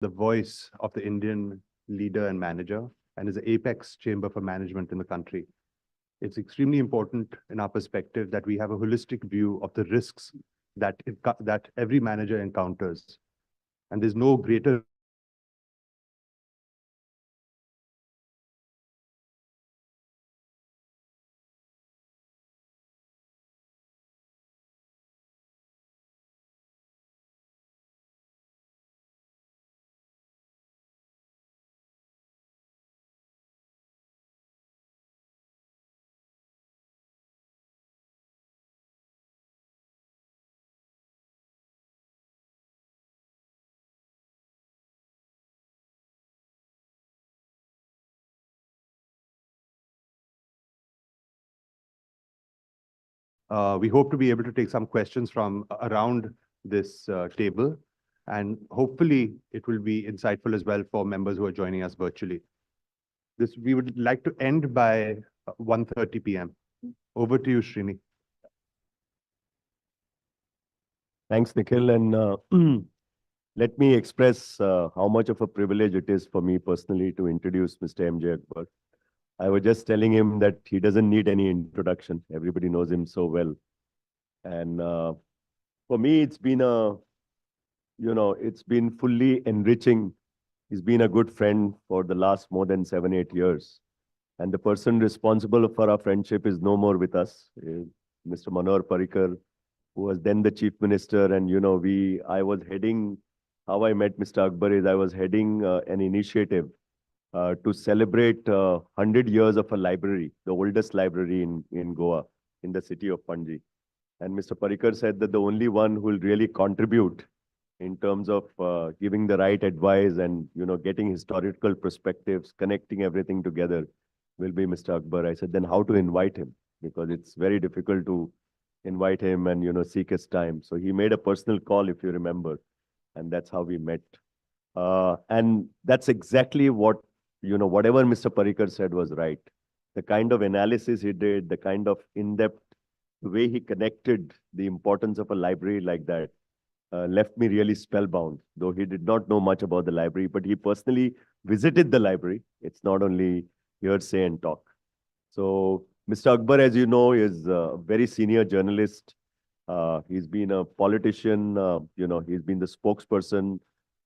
the voice of the Indian leader and manager, and is the apex chamber for management in the country. It's extremely important in our perspective that we have a holistic view of the risks that every manager encounters. And there's no greater we hope to be able to take some questions from around this table, and hopefully it will be insightful as well for members who are joining us virtually. We would like to end by 1:30 p.m. Over to you, Srini. Thanks, Nikhil. And let me express how much of a privilege it is for me personally to introduce Mr. J Akbar. I was just telling him that he doesn't need any introduction. Everybody knows him so well. And for me, it's been it's been fully enriching. He's been a good friend for the last more than 7-8 years. And the person responsible for our friendship is no more with us, Mr. Manohar Parrikar, who was then the chief minister. And, I was heading, how I met Mr. Akbar is I was heading an initiative to celebrate 100 years of a library, the oldest library in Goa, in the city of Panji. And Mr. Parrikar said that the only one who will really contribute in terms of giving the right advice and, getting historical perspectives, connecting everything together will be Mr. Akbar. I said, then how to invite him? Because it's very difficult to invite him and, seek his time. So he made a personal call, if you remember, and that's how we met. And that's exactly what, whatever Mr. Parrikar said was right. The kind of analysis he did, the kind of in-depth, the way he connected the importance of a library like that, left me really spellbound, though he did not know much about the library, but he personally visited the library. It's not only hearsay and talk. So Mr. Akbar, as you know, is a very senior journalist. He's been a politician. He's been the spokesperson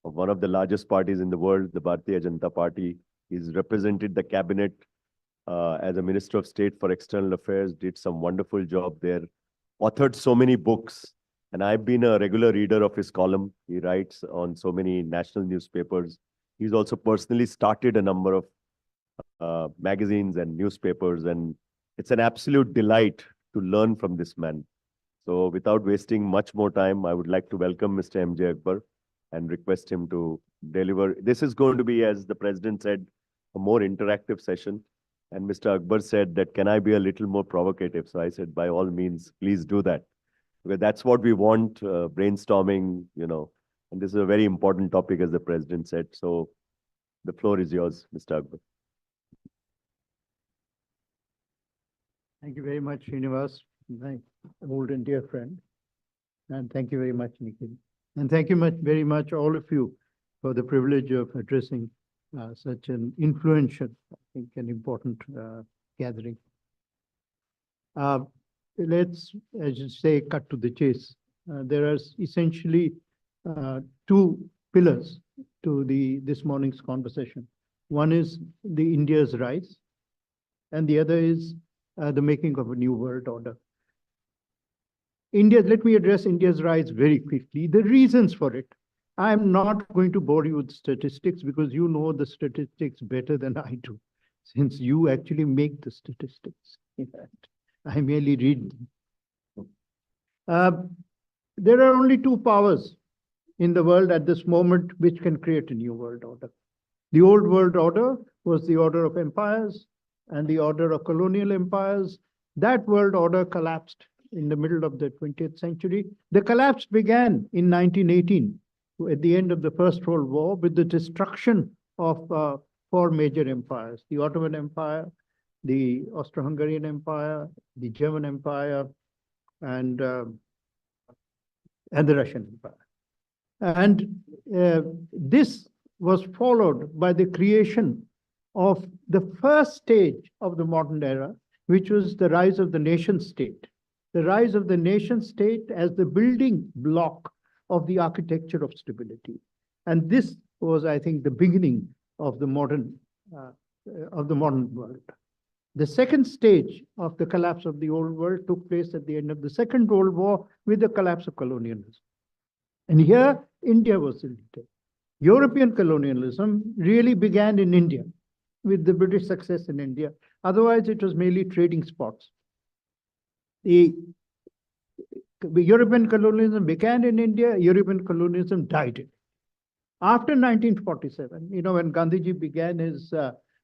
of one of the largest parties in the world, the Bharatiya Janata Party. He's represented the cabinet as a Minister of State for External Affairs, did some wonderful job there, authored so many books. And I've been a regular reader of his column. He writes on so many national newspapers. He's also personally started a number of magazines and newspapers. And it's an absolute delight to learn from this man. So without wasting much more time, I would like to welcome Mr. J Akbar and request him to deliver. This is going to be, as the President said, a more interactive session. And Mr. Akbar said that, can I be a little more provocative? So I said, by all means, please do that. Because that's what we want, brainstorming, and this is a very important topic, as the President said. So the floor is yours, Mr. Akbar. Thank you very much, Shrinivas, my old and dear friend. And thank you very much, Nikhil. And thank you very much, all of you, for the privilege of addressing such an influential, I think, an important gathering. Let's, as you say, cut to the chase. There are essentially two pillars to this morning's conversation. One is the India's rise, and the other is the making of a new world order. Let me address India's rise very quickly. The reasons for it. I'm not going to bore you with statistics because you know the statistics better than I do, since you actually make the statistics. In fact, I merely read them. There are only two powers in the world at this moment which can create a new world order. The old world order was the order of empires and the order of colonial empires. That world order collapsed in the middle of the 20th century. The collapse began in 1918, at the end of the First World War, with the destruction of four major empires: the Ottoman Empire, the Austro-Hungarian Empire, the German Empire, and the Russian Empire. And this was followed by the creation of the first stage of the modern era, which was the rise of the nation state. The rise of the nation state as the building block of the architecture of stability. And this was, I think, the beginning of the modern world. The second stage of the collapse of the old world took place at the end of the Second World War with the collapse of colonialism. And here, India was the leader. European colonialism really began in India with the British success in India. Otherwise, it was merely trading spots. The European colonialism began in India, European colonialism died in. After 1947, when Gandhiji began his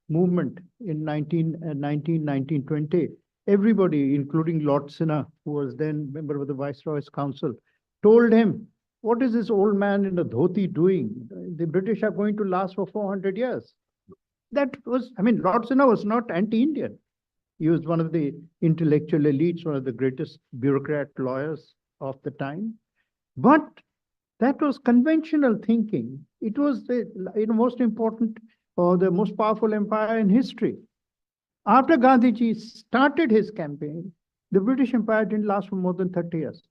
movement in 1920, everybody, including Lord Sinha, who was then member of the Viceroy's Council, told him, what is this old man in a dhoti doing? The British are going to last for 400 years. That was, Lord Sinha was not anti-Indian. He was one of the intellectual elites, one of the greatest bureaucrat lawyers of the time. But that was conventional thinking. It was the most important or the most powerful empire in history. After Gandhiji started his campaign, the British Empire didn't last for more than 30 years,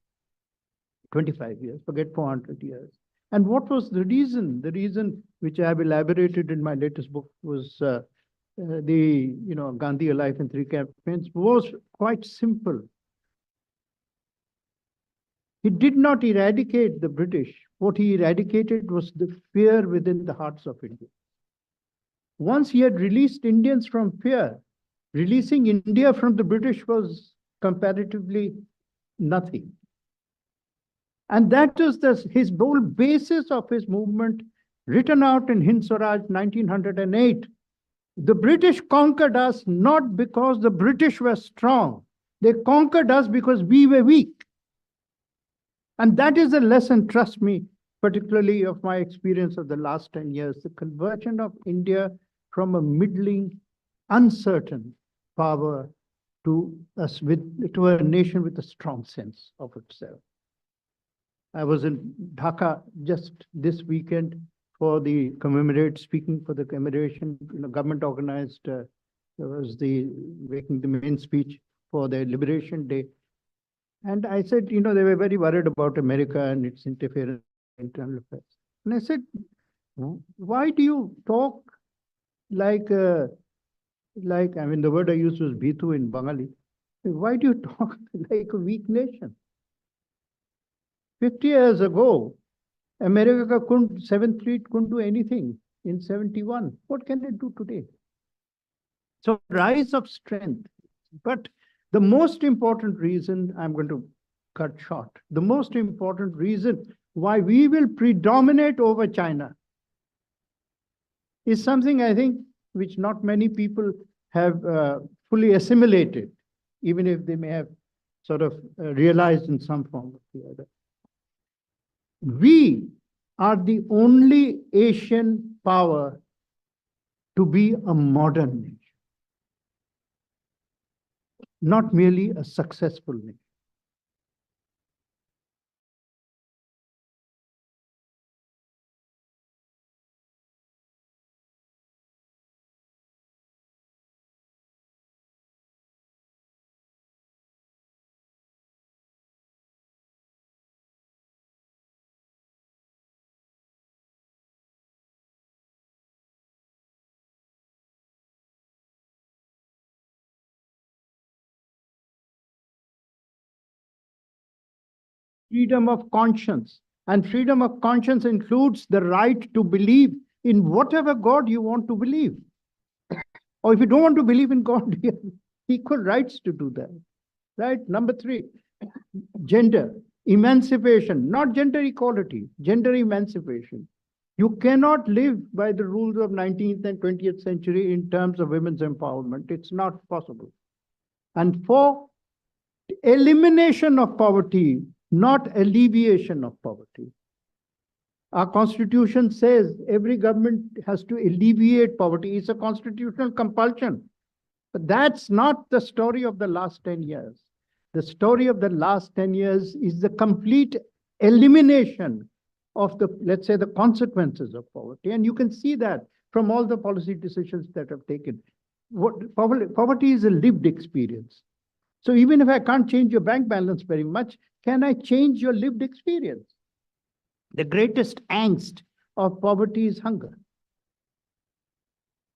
25 years, forget 400 years. And what was the reason? The reason which I have elaborated in my latest book was Gandhi Alive in Three Campaigns was quite simple. He did not eradicate the British. What he eradicated was the fear within the hearts of India. Once he had released Indians from fear, releasing India from the British was comparatively nothing. And that is his whole basis of his movement, written out in Hind Swaraj 1908. The British conquered us not because the British were strong. They conquered us because we were weak. And that is a lesson, trust me, particularly of my experience of the last 10 years, the conversion of India from a middling, uncertain power to a nation with a strong sense of itself. I was in Dhaka just this weekend for the speaking for the commemoration, government organized, there was making the main speech for the Liberation Day. And I said, they were very worried about America and its interference in internal affairs. And I said, why do you talk the word I used was Bhitu in Bengali. Why do you talk like a weak nation? 50 years ago, America Seventh Fleet couldn't do anything in 71. What can it do today? So rise of strength. But the most important reason, I'm going to cut short, the most important reason why we will predominate over China is something I think which not many people have fully assimilated, even if they may have sort of realized in some form or the other. We are the only Asian power to be a modern nation, not merely a successful nation. Freedom of conscience. And freedom of conscience includes the right to believe in whatever God you want to believe. Or if you don't want to believe in God, you have equal rights to do that. Right? Number 3, gender emancipation, not gender equality, gender emancipation. You cannot live by the rules of 19th and 20th century in terms of women's empowerment. It's not possible. And 4, elimination of poverty, not alleviation of poverty. Our constitution says every government has to alleviate poverty. It's a constitutional compulsion. But that's not the story of the last 10 years. The story of the last 10 years is the complete elimination of the, let's say, the consequences of poverty. And you can see that from all the policy decisions that have taken. Poverty is a lived experience. So even if I can't change your bank balance very much, can I change your lived experience? The greatest angst of poverty is hunger.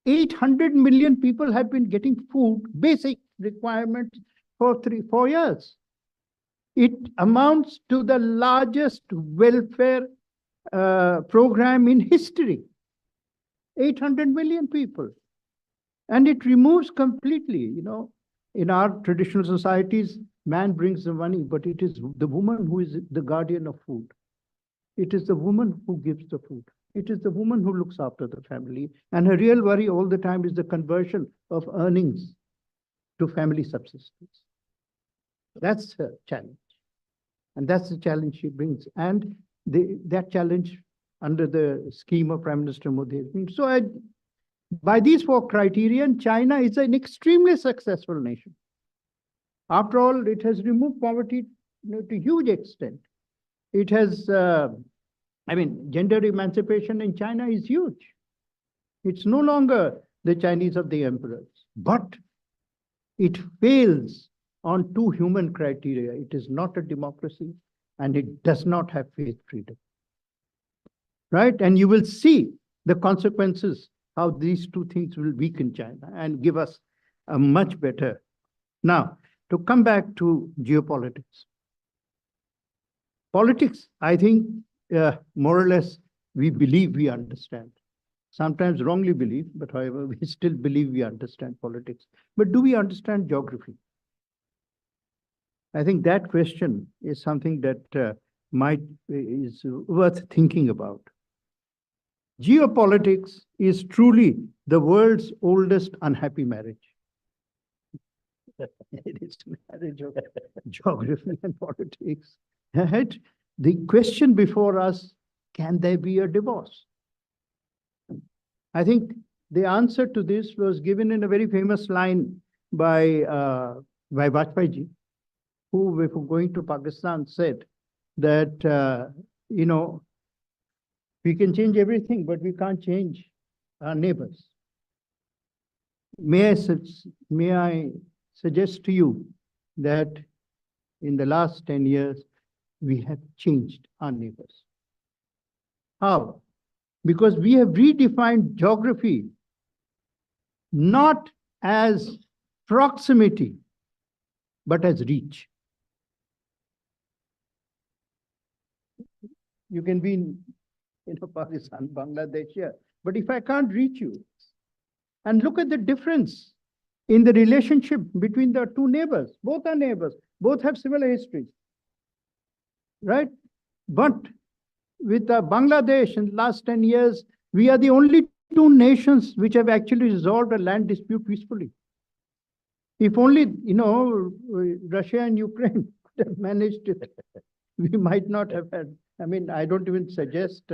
800 million people have been getting food, basic requirements, for 3-4 years. It amounts to the largest welfare program in history. 800 million people. And it removes completely, in our traditional societies, man brings the money, but it is the woman who is the guardian of food. It is the woman who gives the food. It is the woman who looks after the family. And her real worry all the time is the conversion of earnings to family subsistence. That's her challenge. And that's the challenge she brings. And that challenge under the scheme of Prime Minister Modi has been. So by these 4 criterion, China is an extremely successful nation. After all, it has removed poverty to huge extent. It has, gender emancipation in China is huge. It's no longer the Chinese of the emperors, but it fails on 2 human criteria. It is not a democracy and it does not have faith freedom. Right? And you will see the consequences, how these 2 things will weaken China and give us a much better. Now, to come back to geopolitics. Politics, I think, more or less, we believe we understand. Sometimes wrongly believe, but however, we still believe we understand politics. But do we understand geography? I think that question is something that is worth thinking about. Geopolitics is truly the world's oldest unhappy marriage. It is marriage of geography and politics. Right? The question before us, can there be a divorce? I think the answer to this was given in a very famous line by Vajpayee ji, who, before going to Pakistan, said that, we can change everything, but we can't change our neighbors. May I suggest to you that in the last 10 years, we have changed our neighbors. How? Because we have redefined geography not as proximity, but as reach. You can be in Pakistan, Bangladesh, here, but if I can't reach you, and look at the difference in the relationship between the 2 neighbors. Both are neighbors, both have similar histories, right? But with Bangladesh in the last 10 years, we are the only 2 nations which have actually resolved a land dispute peacefully. If only, Russia and Ukraine could have managed it, we might not have had. I don't even suggest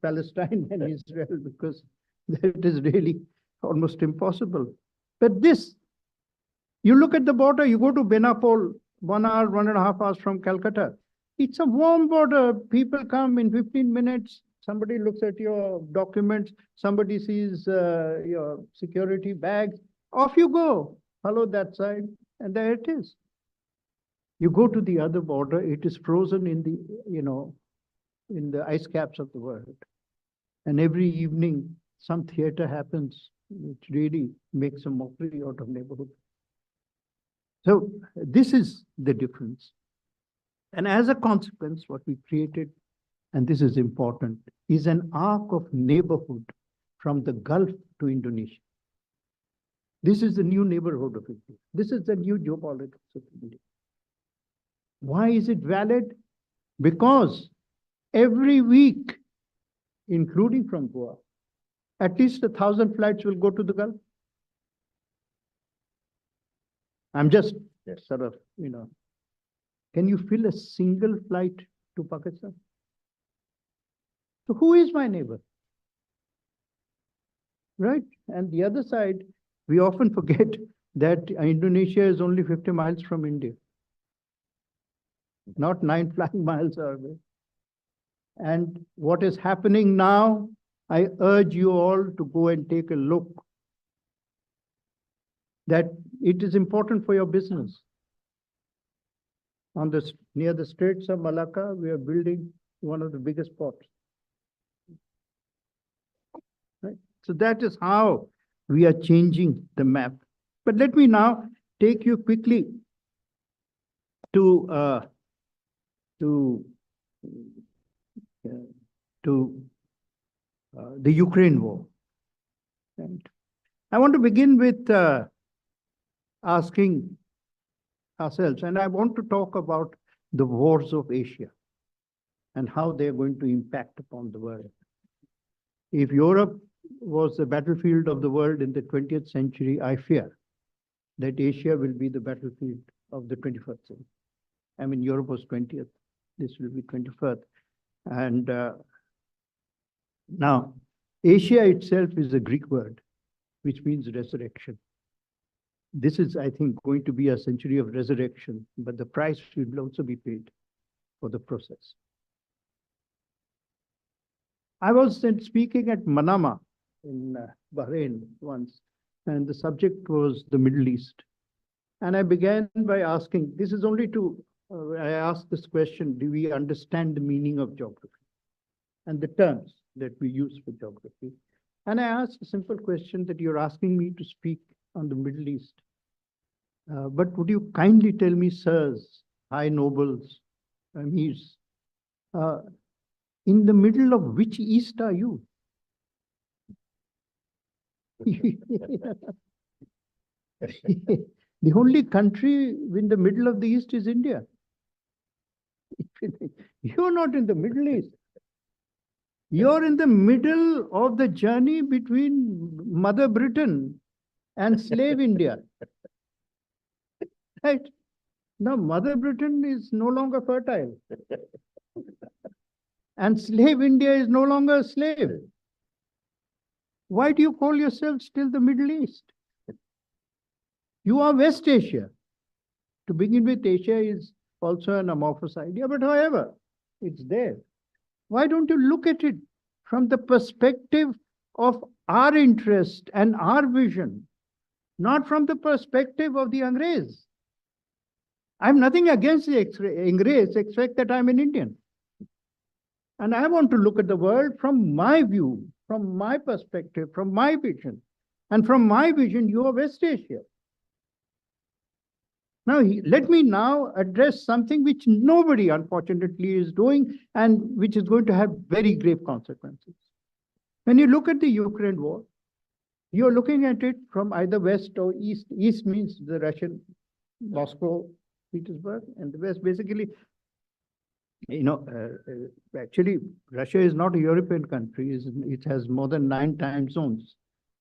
Palestine and Israel because it is really almost impossible. But this, you look at the border, you go to Benapole, 1 hour, 1.5 hours from Calcutta. It's a warm border. People come in 15 minutes. Somebody looks at your documents. Somebody sees your security bags. Off you go. Follow that side. And there it is. You go to the other border. It is frozen in the, in the ice caps of the world. And every evening, some theater happens, which really makes a mockery out of neighborhood. So this is the difference. And as a consequence, what we created, and this is important, is an arc of neighborhood from the Gulf to Indonesia. This is the new neighborhood of India. This is the new geopolitics of India. Why is it valid? Because every week, including from Goa, at least 1,000 flights will go to the Gulf. I'm just sort of, can you fill a single flight to Pakistan? So who is my neighbor? Right? And the other side, we often forget that Indonesia is only 50 miles from India. Not 9 flying miles away. And what is happening now, I urge you all to go and take a look. That it is important for your business. Near the Straits of Malacca, we are building one of the biggest ports. Right? So that is how we are changing the map. But let me now take you quickly to the Ukraine war. And I want to begin with asking ourselves, and I want to talk about the wars of Asia and how they're going to impact upon the world. If Europe was the battlefield of the world in the 20th century, I fear that Asia will be the battlefield of the 21st century. I mean, Europe was 20th, this will be 21st. And now, Asia itself is a Greek word, which means resurrection. This is, I think, going to be a century of resurrection, but the price will also be paid for the process. I was speaking at Manama in Bahrain once, and the subject was the Middle East. And I began by asking, this is only to, I asked this question, do we understand the meaning of geography and the terms that we use for geography? And I asked a simple question that you're asking me to speak on the Middle East. But would you kindly tell me, sirs, high nobles, amirs, in the middle of which East are you? The only country in the middle of the East is India. You're not in the Middle East. You're in the middle of the journey between Mother Britain and slave India. Right? Now, Mother Britain is no longer fertile. And slave India is no longer a slave. Why do you call yourself still the Middle East? You are West Asia. To begin with, Asia is also an amorphous idea, but however, it's there. Why don't you look at it from the perspective of our interest and our vision, not from the perspective of the Angrez? I have nothing against the Angrez except that I'm an Indian. And I want to look at the world from my view, from my perspective, from my vision. And from my vision, you are West Asia. Now, let me now address something which nobody, unfortunately, is doing and which is going to have very grave consequences. When you look at the Ukraine war, you're looking at it from either West or East. East means the Russian, Moscow, Petersburg, and the West basically, actually, Russia is not a European country. It has more than 9 time zones,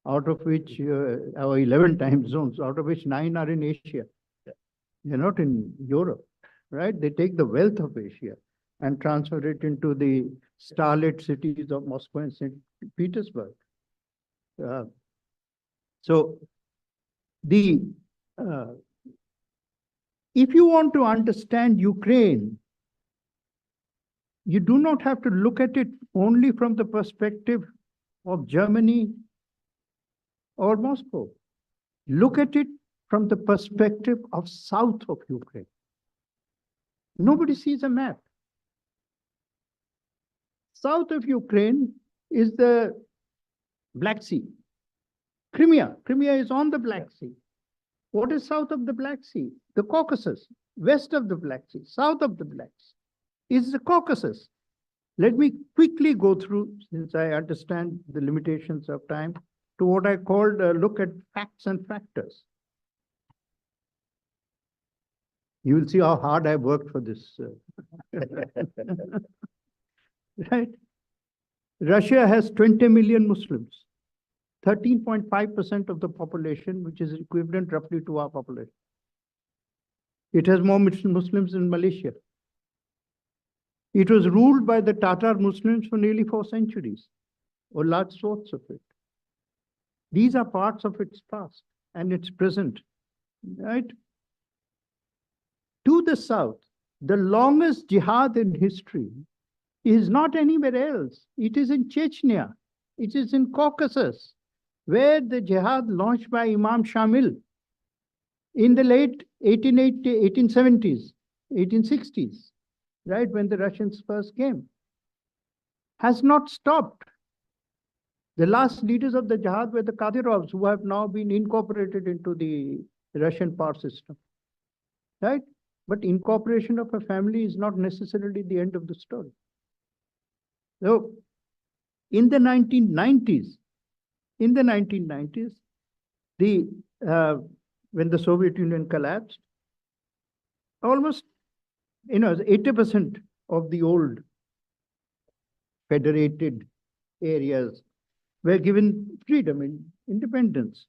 out of which, or 11 time zones, out of which 9 are in Asia. They're not in Europe, right? They take the wealth of Asia and transfer it into the starlit cities of Moscow and St. Petersburg. So, if you want to understand Ukraine, you do not have to look at it only from the perspective of Germany or Moscow. Look at it from the perspective of south of Ukraine. Nobody sees a map. South of Ukraine is the Black Sea. Crimea is on the Black Sea. What is south of the Black Sea? The Caucasus. West of the Black Sea, south of the Black Sea is the Caucasus. Let me quickly go through, since I understand the limitations of time, to what I called a look at facts and factors. You will see how hard I worked for this. Right? Russia has 20 million Muslims, 13.5% of the population, which is equivalent roughly to our population. It has more Muslims than Malaysia. It was ruled by the Tatar Muslims for nearly 4 centuries, or large swaths of it. These are parts of its past and its present, right? To the south, the longest jihad in history is not anywhere else. It is in Chechnya. It is in Caucasus, where the jihad launched by Imam Shamil in the late 1870s, 1860s, right, when the Russians first came, has not stopped. The last leaders of the jihad were the Kadirovs, who have now been incorporated into the Russian power system, right? But incorporation of a family is not necessarily the end of the story. So, in the 1990s, when the Soviet Union collapsed, almost 80% of the old federated areas were given freedom and independence.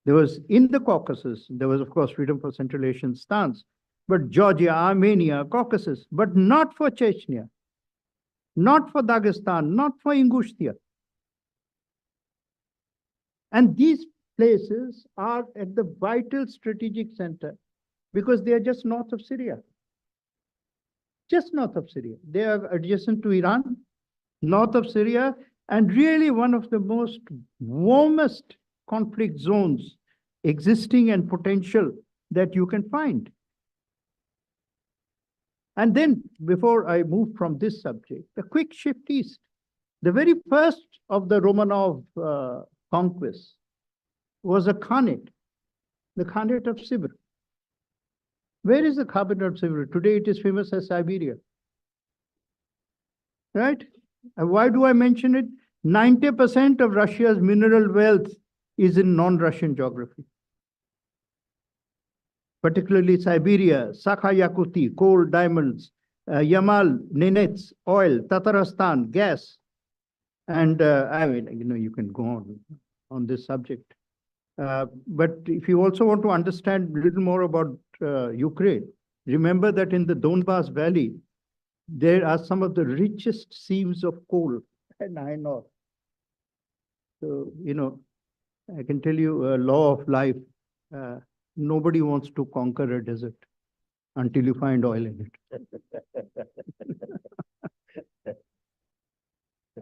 There was, in the Caucasus, there was, of course, freedom for Central Asian stans, but Georgia, Armenia, Caucasus, but not for Chechnya, not for Dagestan, not for Ingushetia. And these places are at the vital strategic center because they are just north of Syria. Just north of Syria. They are adjacent to Iran, north of Syria, and really one of the most warmest conflict zones existing and potential that you can find. And then, before I move from this subject, a quick shift east. The very first of the Romanov conquests was a Khanate, the Khanate of Sibir. Where is the Khanate of Sibir? Today it is famous as Siberia. Right? And why do I mention it? 90% of Russia's mineral wealth is in non-Russian geography. Particularly Siberia, Sakha-Yakuti, coal, diamonds, Yamal, Nenets, oil, Tatarstan, gas. And I mean, you can go on this subject. But if you also want to understand a little more about Ukraine, remember that in the Donbas Valley, there are some of the richest seams of coal and iron ore. So, I can tell you a law of life. Nobody wants to conquer a desert until you find oil in it.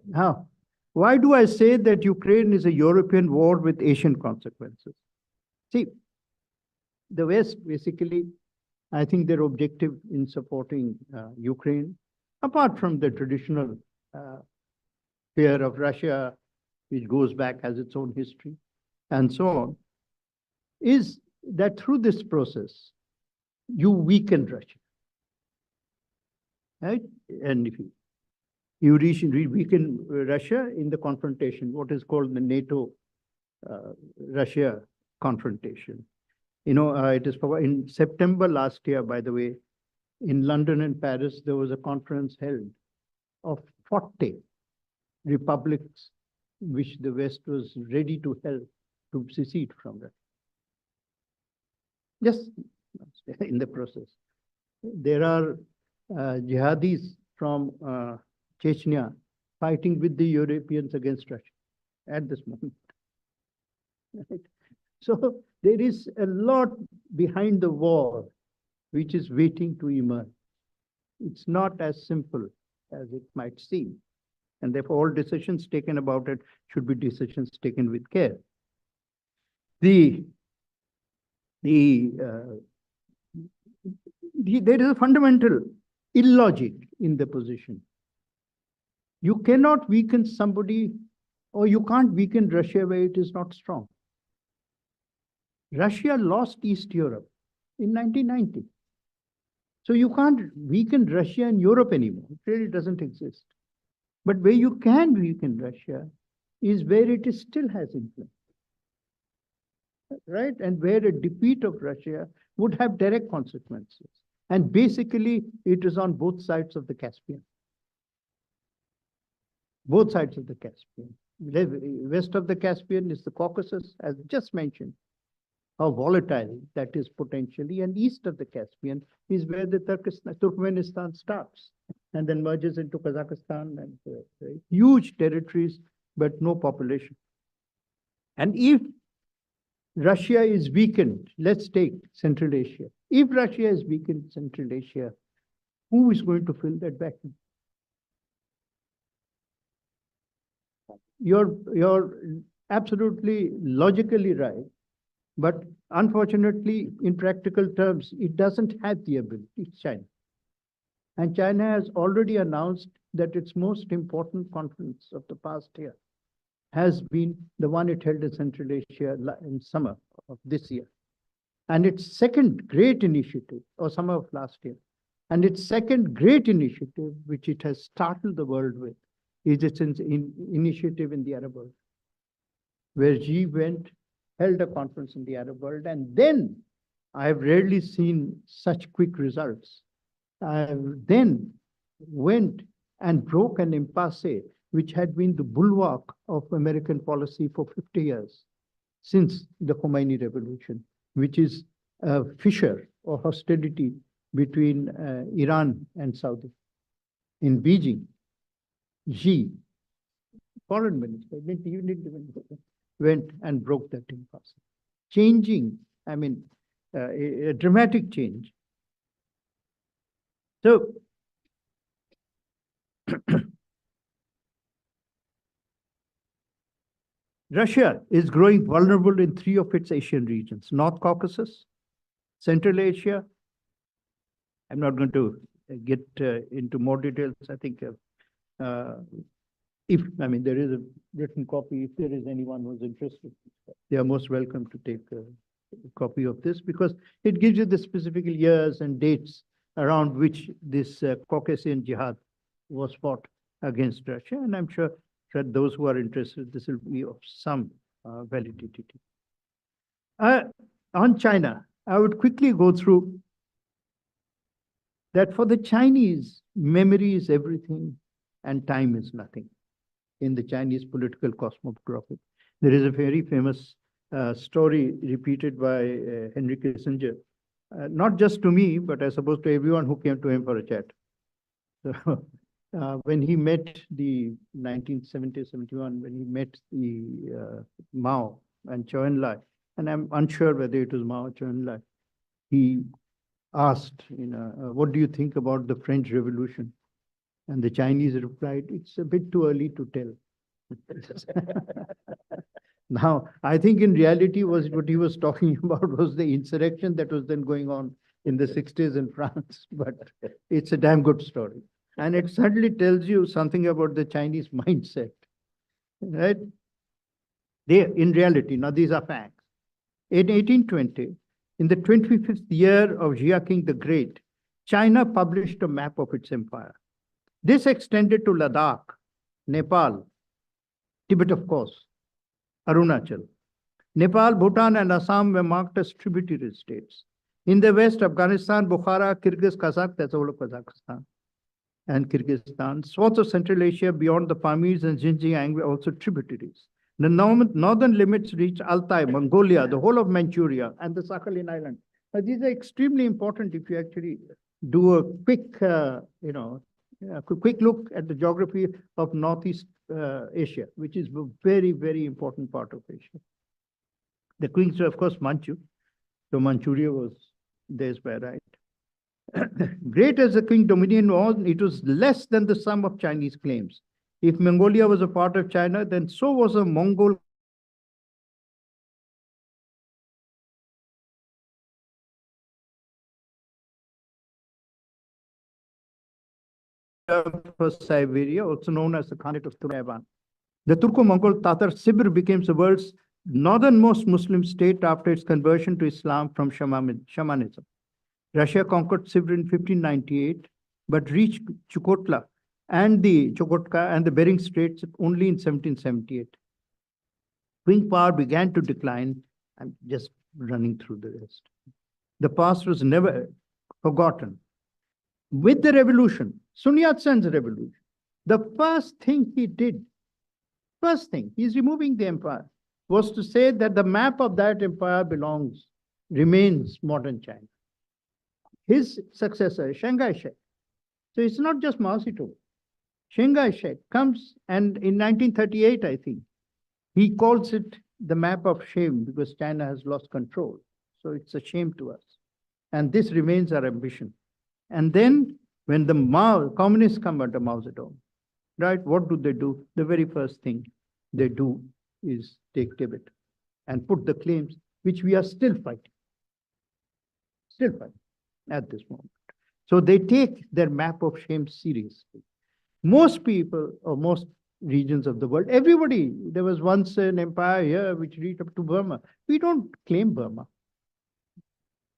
Now, why do I say that Ukraine is a European war with Asian consequences? See, the West basically, I think their objective in supporting Ukraine, apart from the traditional fear of Russia, which goes back, has its own history, and so on, is that through this process, you weaken Russia, right? And if you weaken Russia in the confrontation, what is called the NATO-Russia confrontation. It is in September last year, by the way, in London and Paris, there was a conference held of 40 republics which the West was ready to help to secede from Russia. Just in the process. There are jihadis from Chechnya fighting with the Europeans against Russia at this moment. Right? So there is a lot behind the war which is waiting to emerge. It's not as simple as it might seem. And therefore, all decisions taken about it should be decisions taken with care. There is a fundamental illogic in the position. You cannot weaken somebody, or you can't weaken Russia where it is not strong. Russia lost East Europe in 1990. So you can't weaken Russia in Europe anymore. It really doesn't exist. But where you can weaken Russia is where it still has influence. Right? And where a defeat of Russia would have direct consequences. And basically, it is on both sides of the Caspian. Both sides of the Caspian. West of the Caspian is the Caucasus, as just mentioned, how volatile that is potentially. And east of the Caspian is where the Turkmenistan starts and then merges into Kazakhstan and huge territories, but no population. And if Russia is weakened, let's take Central Asia. If Russia is weakened in Central Asia, who is going to fill that vacuum? you're absolutely logically right. But unfortunately, in practical terms, it doesn't have the ability. It's China. And China has already announced that its most important conference of the past year has been the one it held in Central Asia in summer of this year. And its second great initiative, or summer of last year, and its second great initiative, which it has startled the world with, is its initiative in the Arab world, where Xi went, held a conference in the Arab world, and then I have rarely seen such quick results. Then went and broke an impasse which had been the bulwark of American policy for 50 years, since the Khomeini revolution, which is a fissure or hostility between Iran and Saudi. In Beijing, Xi, foreign minister, went and broke that impasse, changing, I mean, a dramatic change. So, Russia is growing vulnerable in 3 of its Asian regions: North Caucasus, Central Asia. I'm not going to get into more details. I think there is a written copy. If there is anyone who's interested, they are most welcome to take a copy of this, because it gives you the specific years and dates around which this Caucasian jihad was fought against Russia. And I'm sure that those who are interested, this will be of some validity. On China, I would quickly go through that for the Chinese, memory is everything and time is nothing in the Chinese political cosmography. There is a very famous story repeated by Henry Kissinger, not just to me, but I suppose to everyone who came to him for a chat. So, when he met the 1970-71, when he met the Mao and Zhou Enlai, and I'm unsure whether it was Mao or Zhou Enlai, he asked, what do you think about the French Revolution? And the Chinese replied, it's a bit too early to tell. Now, I think in reality what he was talking about was the insurrection that was then going on in the 60s in France, but it's a damn good story. And it certainly tells you something about the Chinese mindset, right? In reality, now these are facts. In 1820, in the 25th year of King the Great, China published a map of its empire. This extended to Ladakh, Nepal, Tibet, of course, Arunachal. Nepal, Bhutan, and Assam were marked as tributary states. In the west, Afghanistan, Bukhara, Kyrgyz, Kazakh, that's all of Kazakhstan, and Kyrgyzstan. Swaths of Central Asia beyond the Pamirs and Xinjiang were also tributaries. The northern limits reached Altai, Mongolia, the whole of Manchuria, and the Sakhalin Island. But these are extremely important if you actually do a quick, quick look at the geography of Northeast Asia, which is a very, very important part of Asia. The queens were, of course, Manchu. So Manchuria was theirs by right. Great as the Qing dominion was, it was less than the sum of Chinese claims. If Mongolia was a part of China, then so was a Mongol for Siberia, also known as the Khanate of Turbine. The Turko-Mongol Tatar Sibir became the world's northernmost Muslim state after its conversion to Islam from shamanism. Russia conquered Sibir in 1598, but reached Chukotka and the Bering Straits only in 1778. Qing power began to decline. I'm just running through the rest. The past was never forgotten. With the revolution, Sun Yat-sen's revolution, the first thing he did, he's removing the empire, was to say that the map of that empire remains modern China. His successor, Chiang Kai-shek. So it's not just Mao Zedong. Chiang Kai-shek comes, and in 1938, I think, he calls it the map of shame because China has lost control. So it's a shame to us. And this remains our ambition. And then when the communists come under Mao Zedong, right, what do? The very first thing, they do is take Tibet and put the claims which we are still fighting at this moment. So they take their map of shame seriously. Most people, or most regions of the world, everybody, there was once an empire here which reached up to Burma. We don't claim Burma,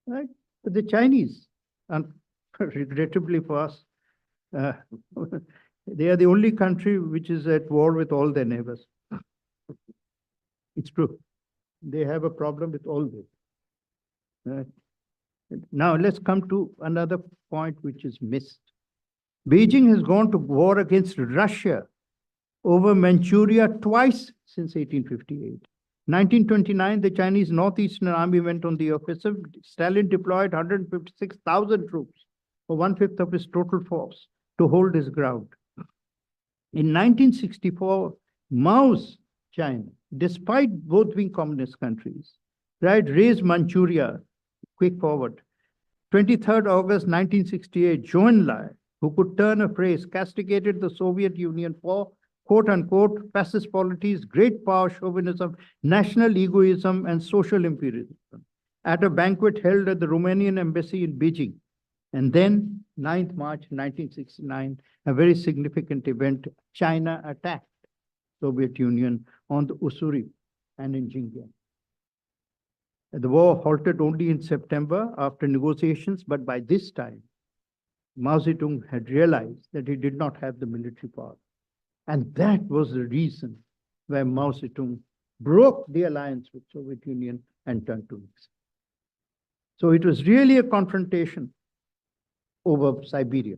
right? But the Chinese, and regrettably for us, they are the only country which is at war with all their neighbors. It's true. They have a problem with all this. Right? Now let's come to another point which is missed. Beijing has gone to war against Russia over Manchuria twice since 1858. 1929, the Chinese Northeastern Army went on the offensive. Stalin deployed 156,000 troops, or 1/5 of his total force, to hold his ground. In 1964, Mao's China, despite both being communist countries, right, raised Manchuria, quick forward. 23rd August 1968, Zhou Enlai, who could turn a phrase, castigated the Soviet Union for, quote unquote, fascist policies, great power chauvinism, national egoism, and social imperialism at a banquet held at the Romanian embassy in Beijing. And then 9th March 1969, a very significant event, China attacked Soviet Union on the Ussuri and in Xinjiang. The war halted only in September after negotiations, but by this time, Mao Zedong had realized that he did not have the military power. And that was the reason why Mao Zedong broke the alliance with Soviet Union and turned to Nixon. So it was really a confrontation over Siberia.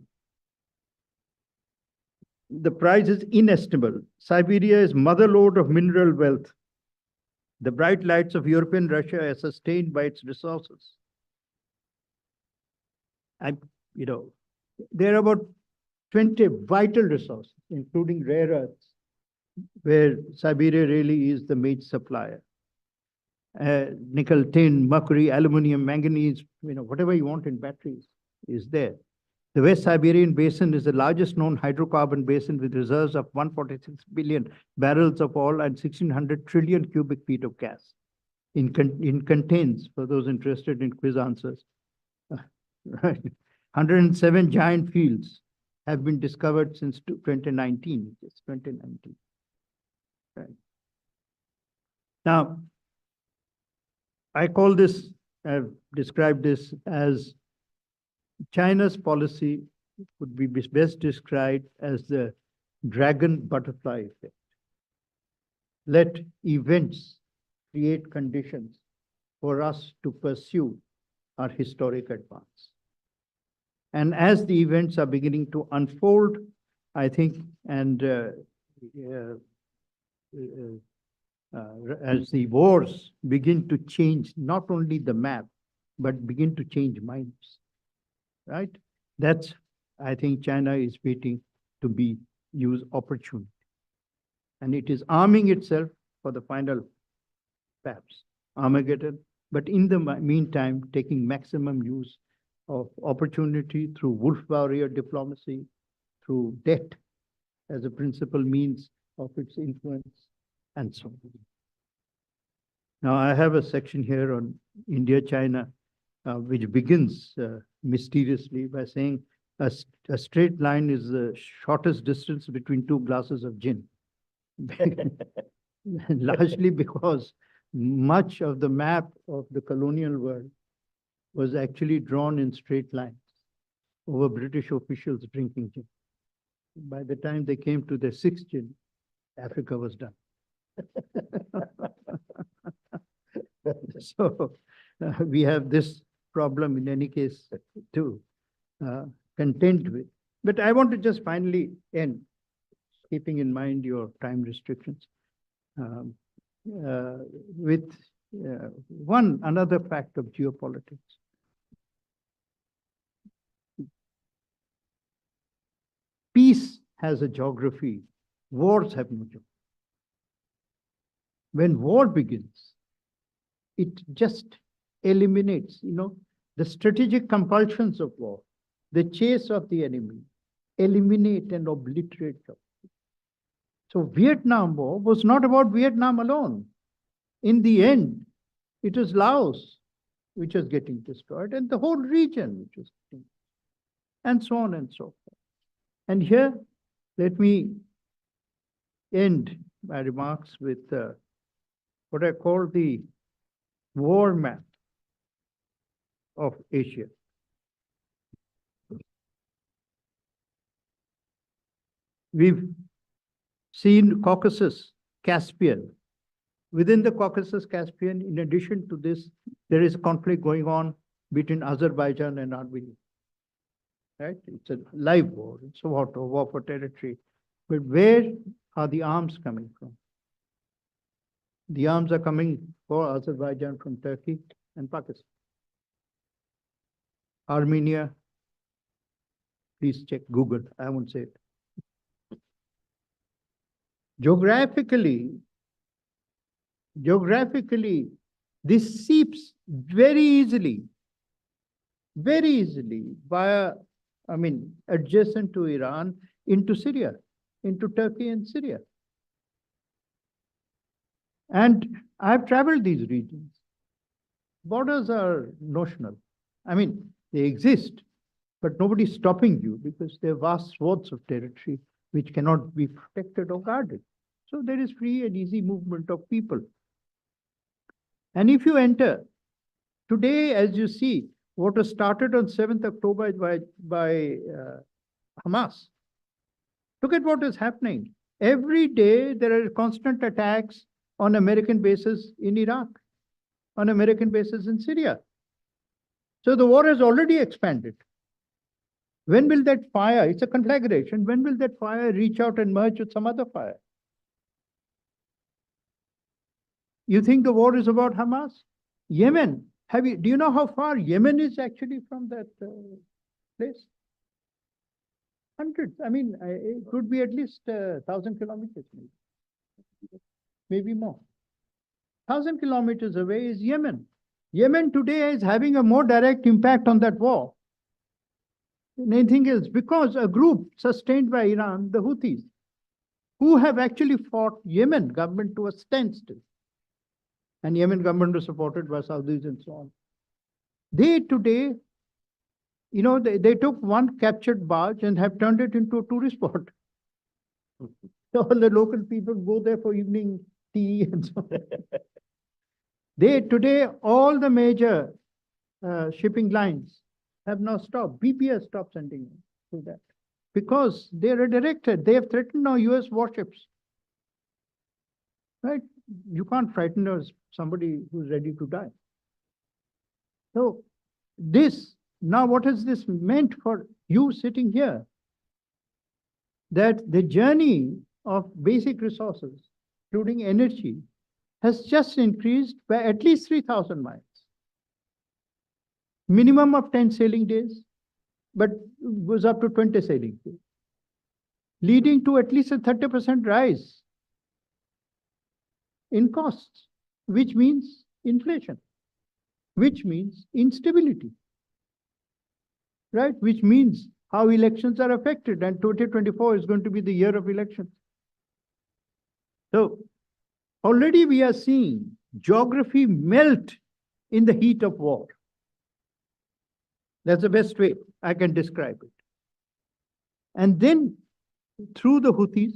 The price is inestimable. Siberia is motherlode of mineral wealth. The bright lights of European Russia are sustained by its resources. There are about 20 vital resources, including rare earths, where Siberia really is the major supplier. Nickel, tin, mercury, aluminum, manganese, whatever you want in batteries is there. The West Siberian Basin is the largest known hydrocarbon basin with reserves of 146 billion barrels of oil and 1,600 trillion cubic feet of gas. It contains, for those interested in quiz answers, right, 107 giant fields have been discovered since 2019. It's 2019. Right. Now, I call this, I've described this as China's policy would be best described as the dragon butterfly effect. Let events create conditions for us to pursue our historic advance. And as the events are beginning to unfold, I think, and as the wars begin to change not only the map, but begin to change minds, right? That's, I think China is waiting to use opportunity. And it is arming itself for the final, perhaps, Armageddon, but in the meantime, taking maximum use of opportunity through wolf warrior diplomacy, through debt as a principal means of its influence, and so on. Now, I have a section here on India-China, which begins mysteriously by saying a straight line is the shortest distance between two glasses of gin. Largely because much of the map of the colonial world was actually drawn in straight lines over British officials drinking gin. By the time they came to their sixth gin, Africa was done. So we have this problem in any case to contend with. But I want to just finally end, keeping in mind your time restrictions, with another fact of geopolitics. Peace has a geography, wars have no geography. When war begins, it just eliminates, the strategic compulsions of war, the chase of the enemy, eliminate and obliterate them. So Vietnam War was not about Vietnam alone. In the end, it was Laos which was getting destroyed and the whole region which was getting, and so on and so forth. And here, let me end my remarks with what I call the war map of Asia. We've seen Caucasus, Caspian. Within the Caucasus, Caspian, in addition to this, there is a conflict going on between Azerbaijan and Armenia. Right? It's a live war. It's a war for territory. But where are the arms coming from? The arms are coming for Azerbaijan from Turkey and Pakistan. Armenia, please check Google. I won't say it. Geographically, this seeps very easily via, adjacent to Iran into Syria, into Turkey and Syria. And I've traveled these regions. Borders are notional. They exist, but nobody's stopping you because they're vast swaths of territory which cannot be protected or guarded. So there is free and easy movement of people. And if you enter, today, as you see, what was started on 7th October by Hamas, look at what is happening. Every day, there are constant attacks on American bases in Iraq, on American bases in Syria. So the war has already expanded. When will that fire, it's a conflagration, when will that fire reach out and merge with some other fire? You think the war is about Hamas? Yemen, do you know how far Yemen is actually from that place? Hundreds. It could be at least 1,000 kilometers, maybe more. 1,000 kilometers away is Yemen. Yemen today is having a more direct impact on that war than anything else, because a group sustained by Iran, the Houthis, who have actually fought Yemen government to a standstill, and Yemen government was supported by Saudis and so on. They today, they took one captured barge and have turned it into a tourist spot. So all the local people go there for evening tea and so on. Today, all the major shipping lines have now stopped. BP has stopped sending through that because they are redirected. They have threatened now US warships. Right? You can't frighten somebody who's ready to die. So now what has this meant for you sitting here? That the journey of basic resources, including energy, has just increased by at least 3,000 miles. Minimum of 10 sailing days, but goes up to 20 sailing days, leading to at least a 30% rise in costs, which means inflation, which means instability, right? Which means how elections are affected, and 2024 is going to be the year of elections. So already we are seeing geography melt in the heat of war. That's the best way I can describe it. And then through the Houthis,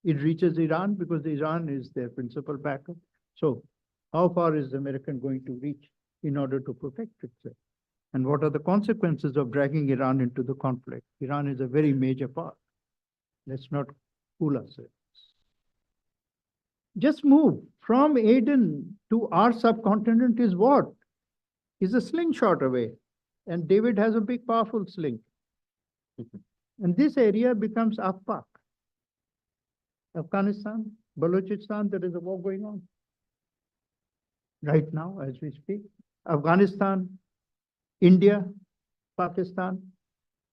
it reaches Iran because Iran is their principal backer. So how far is the American going to reach in order to protect itself? And what are the consequences of dragging Iran into the conflict? Iran is a very major part. Let's not fool ourselves. Just move from Aden to our subcontinent is what? Is a slingshot away. And David has a big, powerful sling. And this area becomes Afpak. Afghanistan, Balochistan, there is a war going on. Right now, as we speak. Afghanistan, India, Pakistan.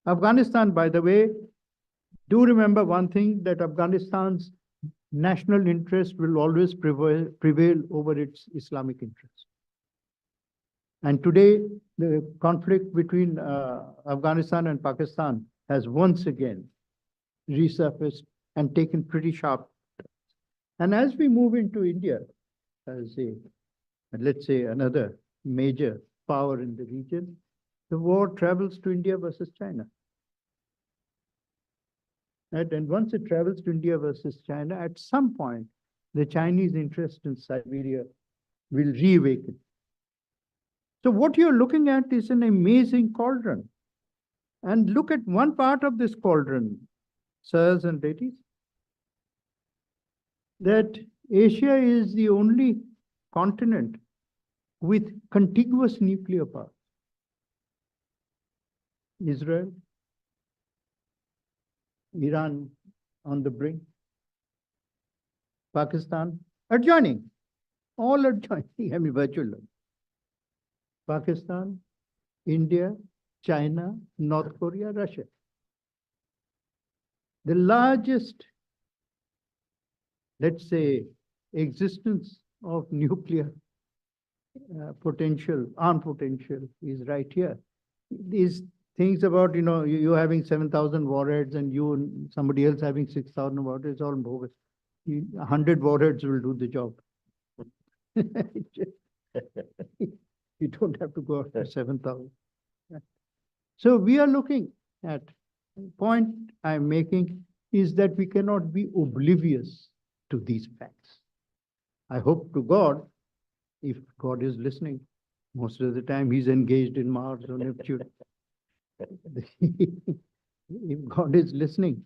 Afghanistan, by the way, do remember one thing, that Afghanistan's national interest will always prevail over its Islamic interest. And today, the conflict between Afghanistan and Pakistan has once again resurfaced and taken pretty sharp And as we move into India, as a, let's say, another major power in the region, the war travels to India versus China. Right? And once it travels to India versus China, at some point, the Chinese interest in Siberia will reawaken. So what you're looking at is an amazing cauldron. And look at one part of this cauldron, sirs and ladies, that Asia is the only continent with contiguous nuclear power. Israel, Iran on the brink, Pakistan adjoining, all adjoining, I mean virtually. Pakistan, India, China, North Korea, Russia. The largest, let's say, existence of nuclear potential, armed potential is right here. These things about, you having 7,000 warheads and you and somebody else having 6,000 warheads, all bogus. 100 warheads will do the job. You don't have to go after 7,000. So we are looking at, point I'm making is that we cannot be oblivious to these facts. I hope to God, if God is listening, most of the time he's engaged in Mars or Neptune. If God is listening,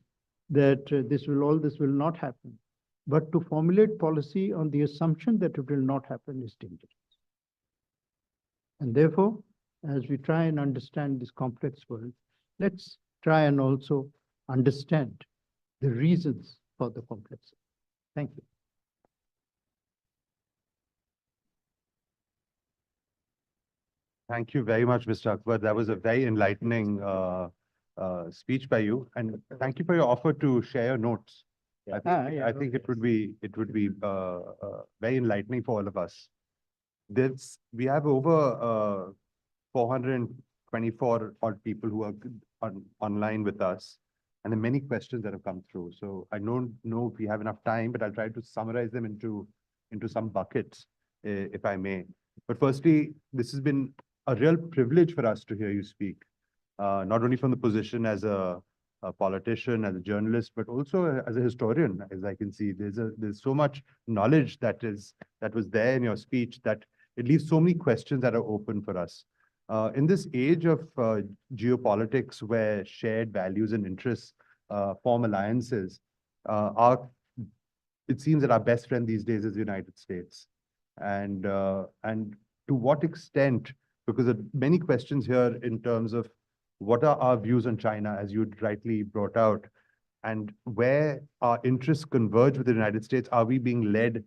that this will not happen. But to formulate policy on the assumption that it will not happen is dangerous. And therefore, as we try and understand this complex world, let's try and also understand the reasons for the complexity. Thank you. Thank you very much, Mr. Akbar. That was a very enlightening speech by you, and thank you for your offer to share your notes. I think it would be very enlightening for all of us. We have over 424 odd people who are online with us, and there are many questions that have come through. So I don't know if we have enough time, but I'll try to summarize them into some buckets, if I may. But firstly, this has been a real privilege for us to hear you speak, not only from the position as a politician, as a journalist, but also as a historian. As I can see, there's so much knowledge that was there in your speech that it leaves so many questions that are open for us. In this age of geopolitics, where shared values and interests form alliances, it seems that our best friend these days is the United States. And to what extent, because there are many questions here in terms of what are our views on China, as you rightly brought out, and where our interests converge with the United States, are we being led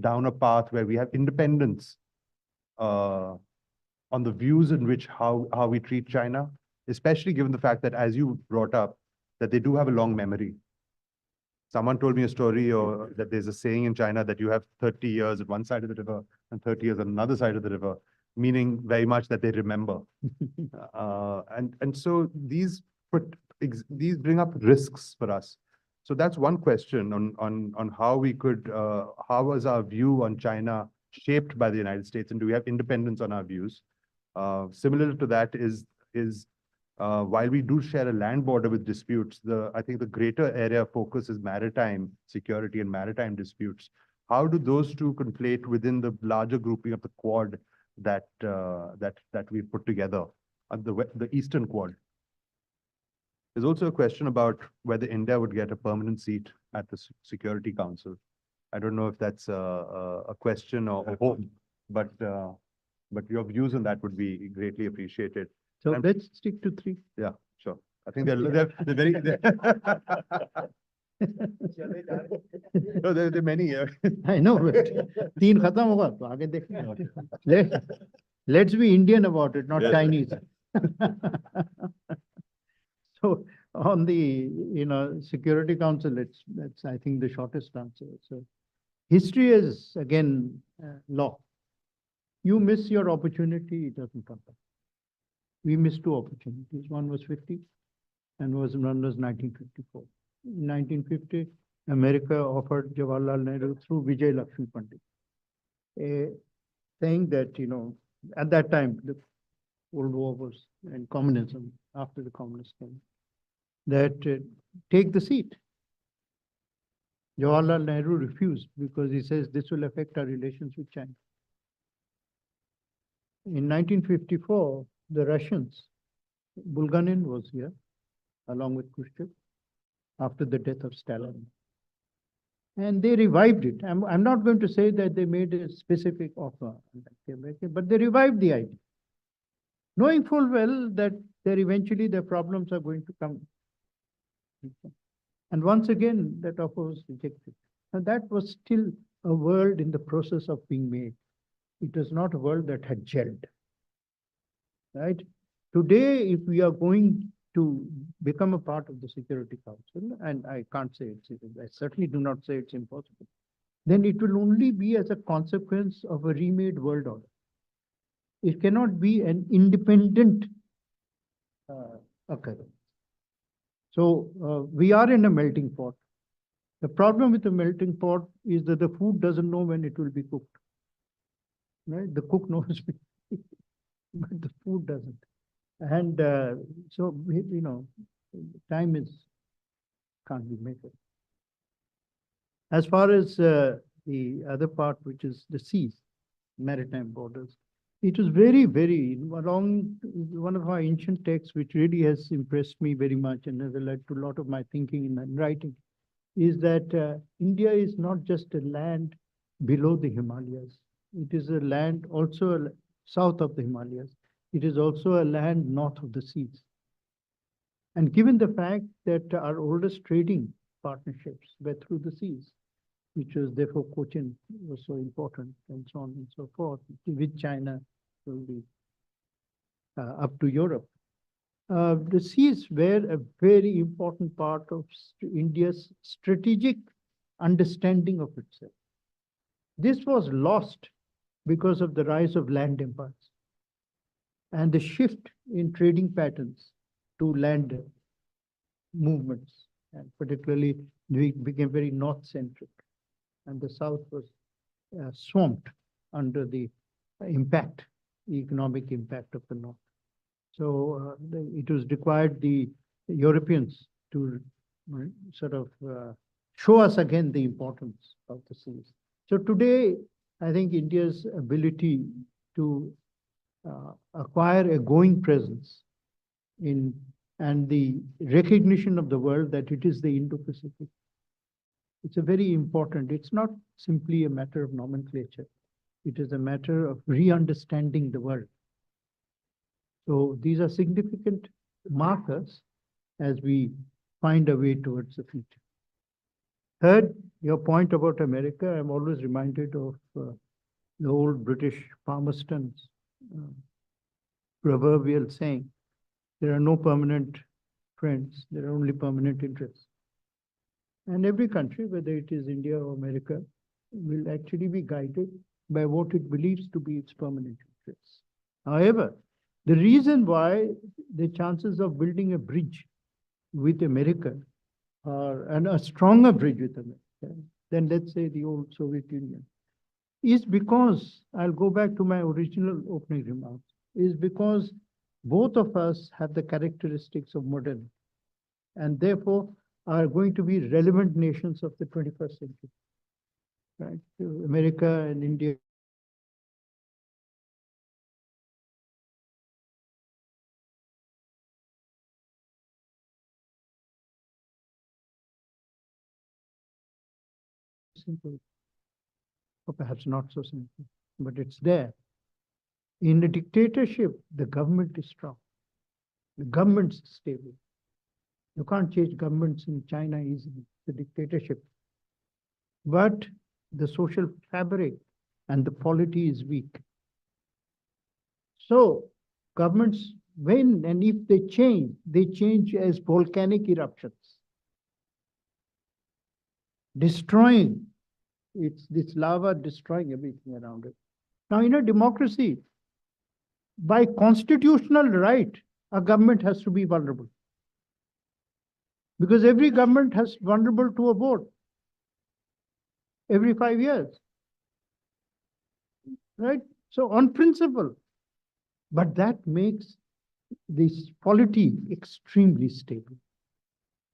down a path where we have independence on the views in which how we treat China, especially given the fact that, as you brought up, that they do have a long memory. Someone told me a story, or that there's a saying in China that you have 30 years at one side of the river and 30 years on another side of the river, meaning very much that they remember. And so these bring up risks for us. So that's one question on how we could, how was our view on China shaped by the United States, and do we have independence on our views? Similar to that is while we do share a land border with disputes, I think the greater area of focus is maritime security and maritime disputes. How do those two conflate within the larger grouping of the Quad that we put together, the Eastern Quad? There's also a question about whether India would get a permanent seat at the Security Council. I don't know if that's a question or a hope, but your views on that would be greatly appreciated. So let's stick to 3. Yeah, sure. I think they're very. No, there are many here. I know, but 3 khatam hoga, to aage dekh. Let's be Indian about it, not Chinese. So on the Security Council, that's I think the shortest answer. So history is again law. You miss your opportunity, it doesn't come back. We missed 2 opportunities. One was 50 and one was 1954. In 1950, America offered Jawaharlal Nehru through Vijay Lakshmi Pandit, saying that, at that time, the World War was and communism, after the communists came, that take the seat. Jawaharlal Nehru refused because he says this will affect our relations with China. In 1954, the Russians, Bulganin was here, along with Khrushchev, after the death of Stalin. And they revived it. I'm not going to say that they made a specific offer, but they revived the idea, knowing full well that eventually their problems are going to come. And once again, that offer was rejected. And that was still a world in the process of being made. It was not a world that had gelled. Right? Today, if we are going to become a part of the Security Council, and I can't say I certainly do not say it's impossible, then it will only be as a consequence of a remade world order. It cannot be an independent occurrence. So we are in a melting pot. The problem with the melting pot is that the food doesn't know when it will be cooked. Right? The cook knows, but the food doesn't. And so, time can't be measured. As far as the other part, which is the seas, maritime borders, it was very, very, along one of our ancient texts, which really has impressed me very much and has led to a lot of my thinking in writing, is that India is not just a land below the Himalayas. It is a land also south of the Himalayas. It is also a land north of the seas. And given the fact that our oldest trading partnerships were through the seas, which was therefore Cochin was so important and so on and so forth, with China will be up to Europe. The seas were a very important part of India's strategic understanding of itself. This was lost because of the rise of land empires and the shift in trading patterns to land movements, and particularly we became very north-centric, and the south was swamped under the economic impact of the north. So it was required the Europeans to sort of show us again the importance of the seas. So today, I think India's ability to acquire a going presence and the recognition of the world that it is the Indo-Pacific. It's a very important, it's not simply a matter of nomenclature. It is a matter of re-understanding the world. So these are significant markers as we find a way towards the future. Third, your point about America, I'm always reminded of the old British Palmerston's proverbial saying, there are no permanent friends, there are only permanent interests. And every country, whether it is India or America, will actually be guided by what it believes to be its permanent interests. However, the reason why the chances of building a bridge with America and a stronger bridge with America than, let's say, the old Soviet Union, is because, I'll go back to my original opening remarks, is because both of us have the characteristics of modernity and therefore are going to be relevant nations of the 21st century. Right? America and India. Simple, or perhaps not so simple, but it's there. In a dictatorship, the government is strong. The government's stable. You can't change governments in China easily, the dictatorship. But the social fabric and the polity is weak. So governments, when and if they change as volcanic eruptions, destroying this lava, destroying everything around it. Now, in a democracy, by constitutional right, a government has to be vulnerable. Because every government has vulnerable to a vote. every 5 years. Right? So on principle, but that makes this polity extremely stable.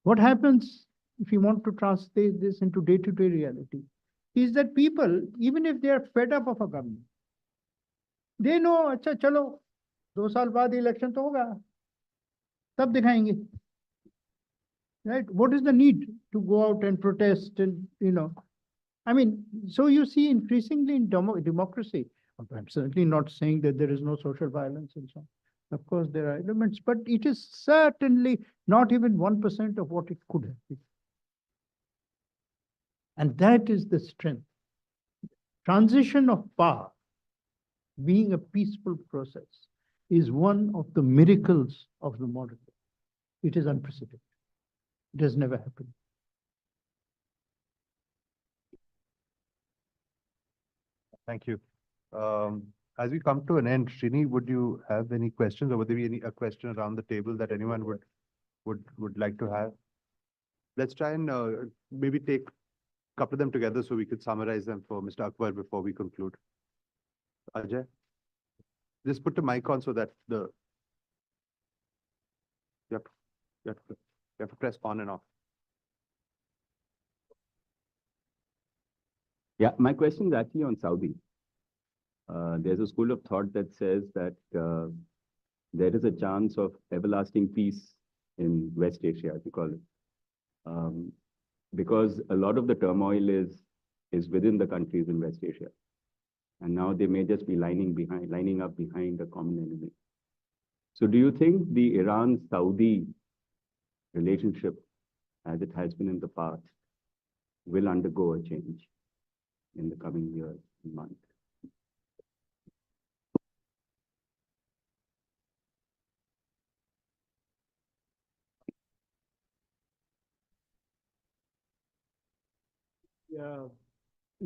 What happens if you want to translate this into day-to-day reality is that people, even if they are fed up of a government, they know, अच्छा चलो 2 साल बाद election तो होगा, तब दिखाएंगे. Right? What is the need to go out and protest and, I mean, so you see increasingly in democracy, I'm certainly not saying that there is no social violence and so on. Of course, there are elements, but it is certainly not even 1% of what it could have been. And that is the strength. Transition of power, being a peaceful process, is one of the miracles of the modern day. It is unprecedented. It has never happened. Thank you. As we come to an end, Srini, would you have any questions, or would there be a question around the table that anyone would like to have? Let's try and maybe take a couple of them together so we could summarize them for Mr. Akbar before we conclude. Ajay, just put the mic on so that you have to press on and off. Yeah, my question is actually on Saudi. There's a school of thought that says that there is a chance of everlasting peace in West Asia, as you call it, because a lot of the turmoil is within the countries in West Asia, and now they may just be lining up behind a common enemy. So, do you think the Iran-Saudi relationship, as it has been in the past, will undergo a change in the coming years and months?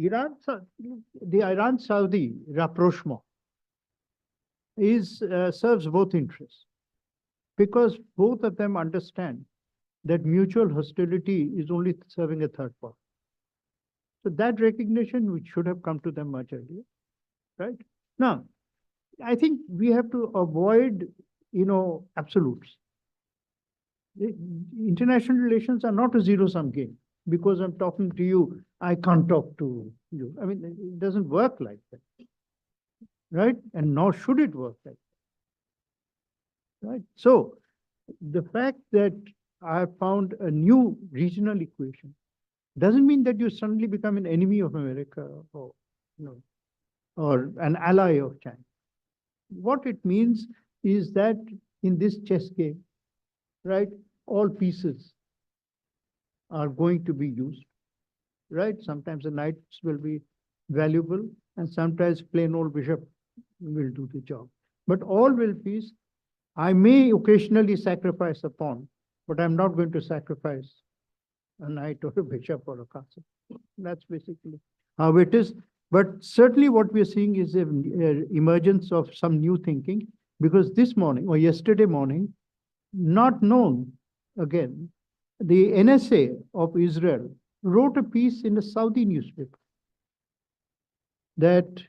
The Iran-Saudi rapprochement serves both interests, because both of them understand that mutual hostility is only serving a third party. So that recognition, which should have come to them much earlier, right? Now, I think we have to avoid, absolutes. International relations are not a zero-sum game. Because I'm talking to you, I can't talk to you. I mean, it doesn't work like that, right? And nor should it work like that, right? So the fact that I have found a new regional equation doesn't mean that you suddenly become an enemy of America or, or an ally of China. What it means is that in this chess game, right, all pieces are going to be used, right? Sometimes the knights will be valuable, and sometimes plain old bishop will do the job. But all will peace. I may occasionally sacrifice a pawn, but I'm not going to sacrifice a knight or a bishop or a castle. That's basically how it is. But certainly what we're seeing is an emergence of some new thinking, because this morning or yesterday morning, not known again, the NSA of Israel wrote a piece in a Saudi newspaper that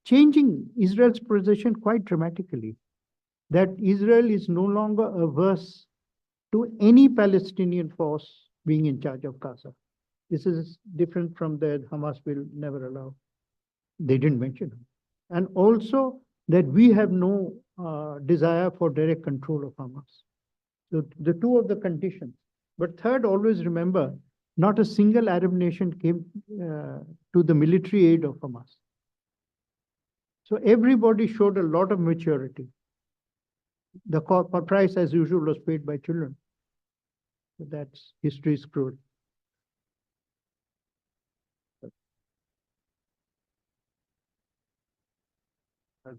changing Israel's position quite dramatically, that Israel is no longer averse to any Palestinian force being in charge of Gaza. This is different from that Hamas will never allow. They didn't mention it. And also that we have no desire for direct control of Hamas. So the two of the conditions. But third, always remember, not a single Arab nation came to the military aid of Hamas. So everybody showed a lot of maturity. The price, as usual, was paid by children. So that's history's cruel.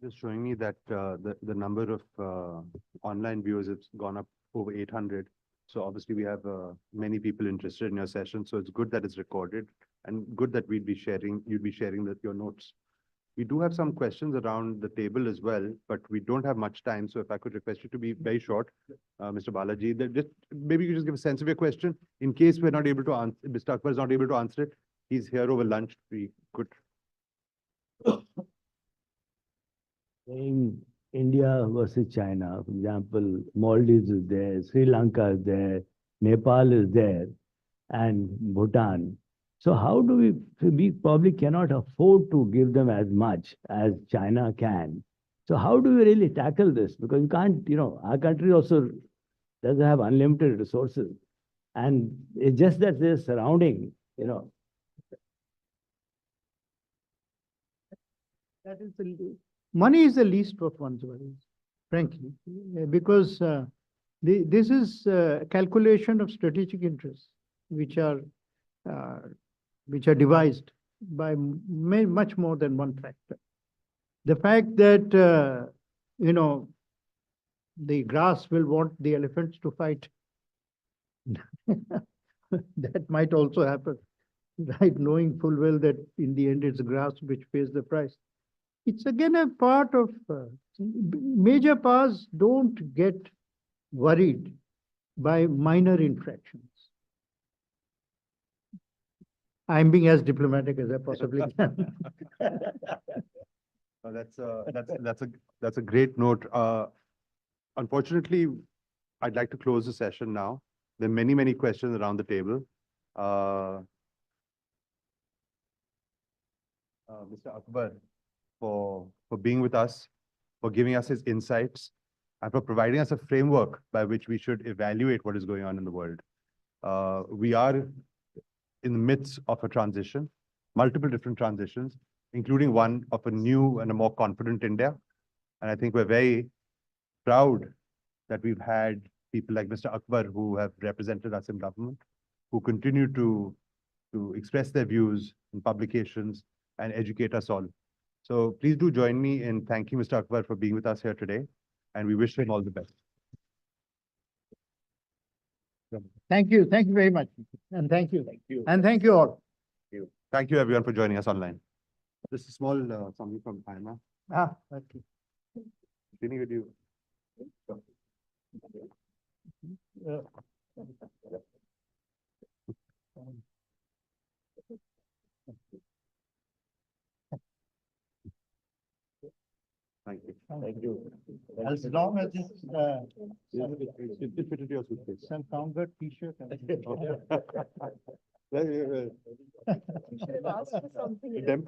Just showing me that the number of online viewers has gone up over 800. So obviously we have many people interested in your session. So it's good that it's recorded, and good that you'd be sharing your notes. We do have some questions around the table as well, but we don't have much time. So if I could request you to be very short, Mr. Balaji, that just maybe you just give a sense of your question in case we're not able to answer, Mr. Akbar is not able to answer it. He's here over lunch. We could. Saying India versus China, for example, Maldives is there, Sri Lanka is there, Nepal is there, and Bhutan. So how do we probably cannot afford to give them as much as China can. So how do we really tackle this? Because you can't, our country also doesn't have unlimited resources. And it's just that they're surrounding, That is money is the least of one's worries, frankly, because this is calculation of strategic interests, which are devised by much more than one factor. The fact that the grass will want the elephants to fight, that might also happen, right? Knowing full well that in the end it's grass which pays the price. It's again a part of major powers don't get worried by minor infractions. I'm being as diplomatic as I possibly can. That's a great note. Unfortunately, I'd like to close the session now. There are many questions around the table. Mr. Akbar, for being with us, for giving us his insights, and for providing us a framework by which we should evaluate what is going on in the world. We are in the midst of a transition, multiple different transitions, including one of a new and a more confident India. And I think we're very proud that we've had people like Mr. Akbar who have represented us in government, who continue to express their views in publications and educate us all. So please do join me in thanking Mr. Akbar for being with us here today, and we wish him all the best. Thank you very much, and thank you, and thank you all. Thank you everyone for joining us online. This is small something from AIMA. Okay. Srini, would you? Thank you. Thank you. As long as it's It fit into your suitcase. some Convert t-shirt. Dempo